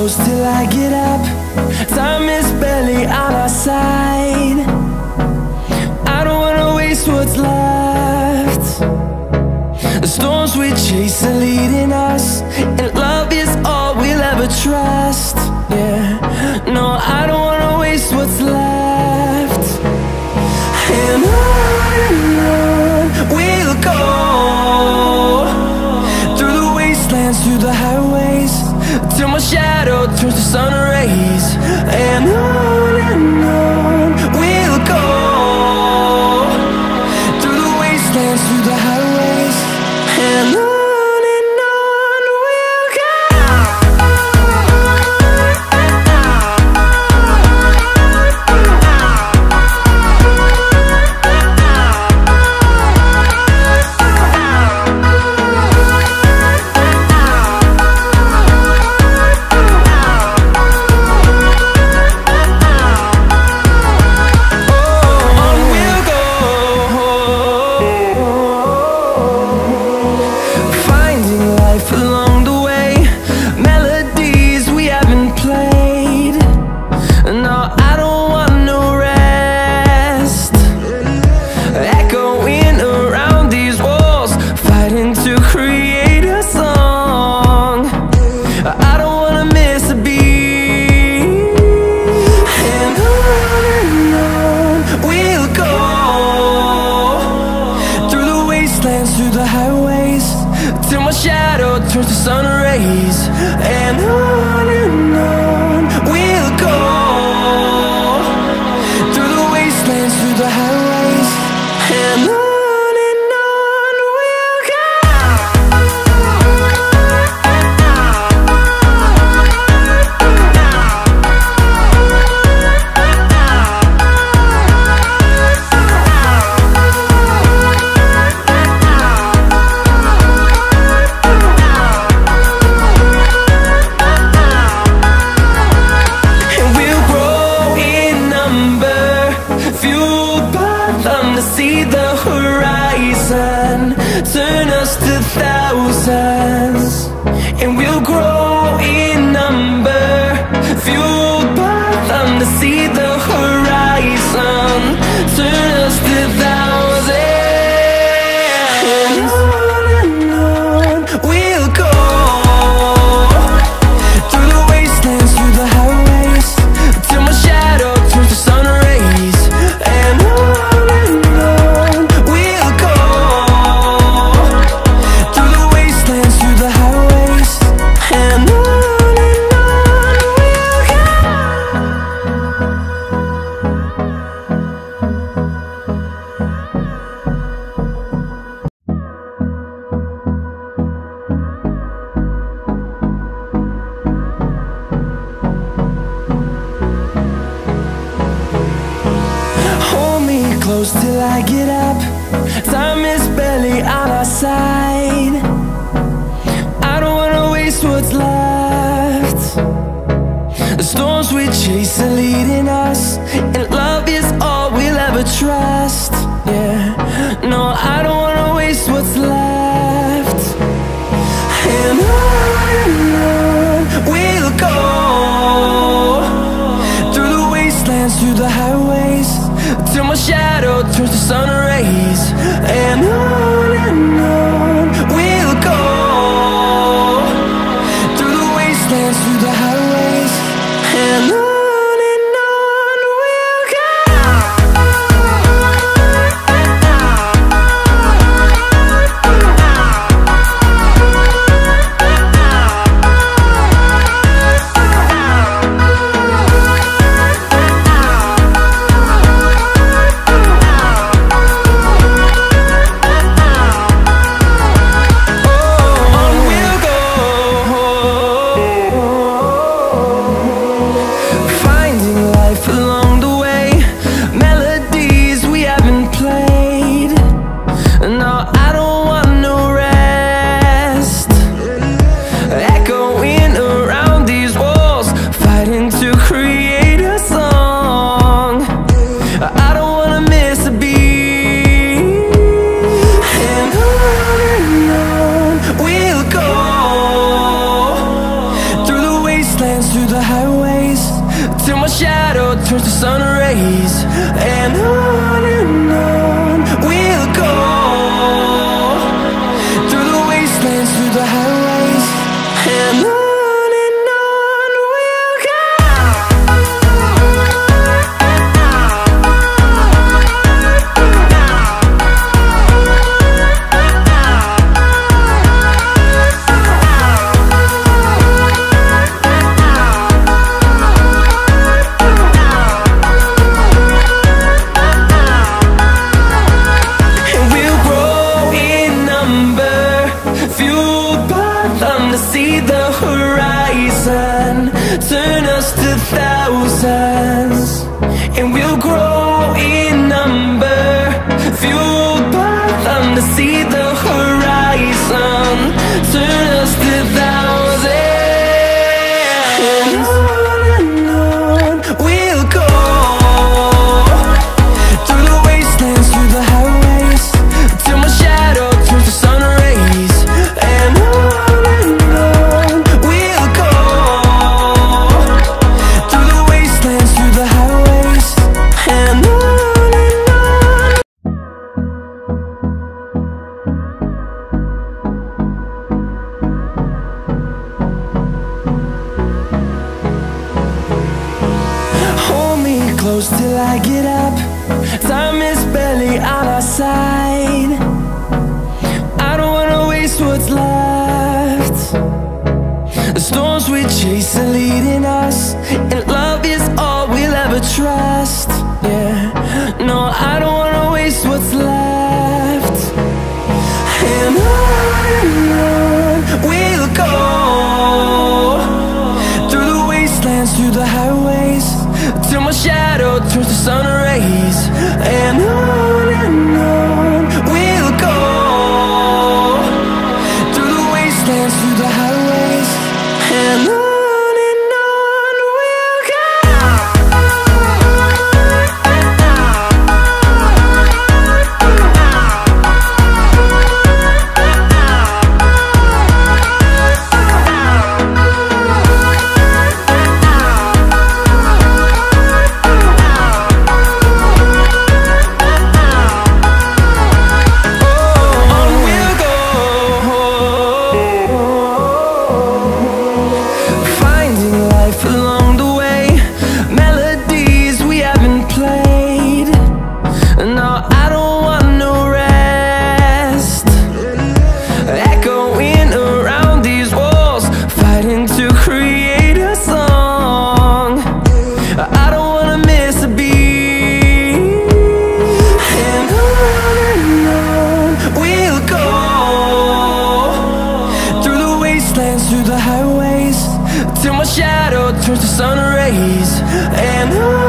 close till I get up. Time is barely on our side. I don't wanna waste what's left. The storms we chase are leading us, and love is all we'll ever trust. Yeah, no, I don't wanna waste what's left. And on we'll go, through the wastelands, through the highways, till my shadow turns to sun rays. And on we'll go, through the wastelands, through the highways, and on. Through the highways, till my shadow turns to sun rays. And on we'll go, through the wastelands, through the highways, and on. See the horizon turn us to thousands, and we'll grow in number, fueled by them to see the horizon turn us to thousands. And on we'll go, through the wastelands, through the highways, till my shadow turns to sun rays. And on close till I get up. Time is barely on our side. I don't wanna waste what's left. The storms we chase are leading us, and love is all we'll ever trust. Yeah, no, I don't wanna waste what's left. And on we'll go, through the wastelands, through the highways, till my shadow turns to sun rays. And on we'll go, through the wastelands, through the highways, and on. shadow turns to sun rays. And on we'll go, through the wastelands, through the highways. And on we'll go. See the horizon, turn us to thousands, and we'll grow in number, fueled by them. To see the horizon, turn us to thousands, and on we'll go, through the wastelands, through the highways, till my shadow turns to sun rays. And close till I get up. Time is barely on our side. I don't wanna waste what's left. The storms we chase are leading us, and love is all we'll ever trust. Yeah, no, I don't wanna waste what's left. And on we'll go, through the wastelands, through the highways, till my shadow turns to sun rays. And on we'll go, through the wastelands, through the highways. And on we'll go. Through the highways, till my shadow turns to sun rays. And on